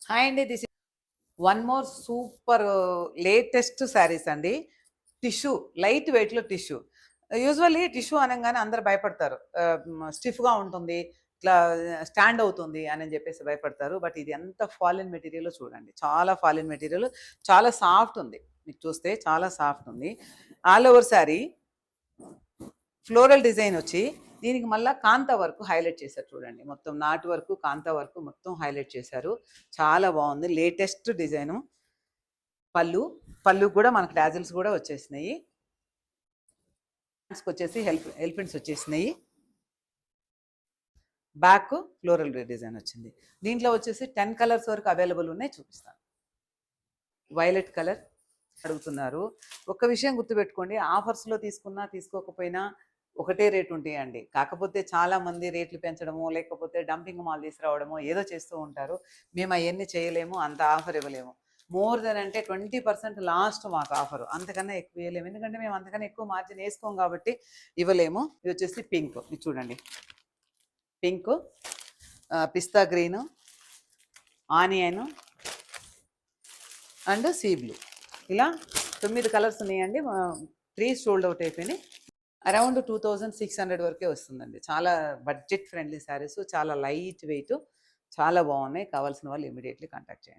Hi అండి. This is one more super latest saris అండి. Tissue, light వెయిట్‌లో టిష్యూ. యూజువల్లీ టిష్యూ అనంగానే అందరూ భయపడతారు. స్టిఫ్‌గా ఉంటుంది, ఇట్లా స్టాండ్ అవుతుంది అని చెప్పేసి భయపడతారు. బట్ ఇది ఎంత ఫాలిన్ మెటీరియలో చూడండి. చాలా ఫాలిన్ మెటీరియల్, చాలా సాఫ్ట్ ఉంది. మీకు చూస్తే చాలా సాఫ్ట్ ఉంది. All over sari floral design వచ్చి దీనికి మళ్ళీ కాంతా వర్క్ హైలైట్ చేశారు చూడండి. మొత్తం నాటు వర్క్, కాంతా వర్క్ మొత్తం హైలైట్ చేశారు. చాలా బాగుంది, లేటెస్ట్ డిజైను. పళ్ళు కూడా మనకు డాజిల్స్ కూడా వచ్చేసినాయి. వచ్చేసి హెల్పింగ్స్ వచ్చేసినాయి. బ్యాక్ ఫ్లోరల్ డిజైన్ వచ్చింది. దీంట్లో వచ్చేసి 10 కలర్స్ వరకు అవైలబుల్ ఉన్నాయి, చూపిస్తాను. వైలెట్ కలర్ అడుగుతున్నారు. ఒక్క విషయం గుర్తుపెట్టుకోండి, ఆఫర్స్లో తీసుకున్నా తీసుకోకపోయినా ఒకటే రేటు ఉంటాయండి. కాకపోతే చాలామంది రేట్లు పెంచడమో లేకపోతే డంపింగ్ మాల్ తీసుకురావడమో ఏదో చేస్తూ ఉంటారు. మేము అవన్నీ చేయలేము, అంత ఆఫర్ ఇవ్వలేము. మోర్ దెన్ అంటే 20% లాస్ట్ మాకు ఆఫర్, అంతకన్నా ఎక్కువ ఇవ్వలేము. ఎందుకంటే మేము అంతకన్నా ఎక్కువ మార్జిన్ వేసుకోం కాబట్టి ఇవ్వలేము. ఇది వచ్చేసి పింక్, ఇది చూడండి. Pink, pista green, onion and sea blue, ఇలా 9 కలర్స్ ఉన్నాయండి. 3 సోల్డ్ అవుట్ అయిపోయినాయి. అరౌండ్ 2600 వరకే వస్తుందండి. చాలా బడ్జెట్ ఫ్రెండ్లీ శారీస్, చాలా లైట్ వెయిట్, చాలా బాగున్నాయి. కావాల్సిన వాళ్ళు ఇమీడియట్లీ కాంటాక్ట్ చేయండి.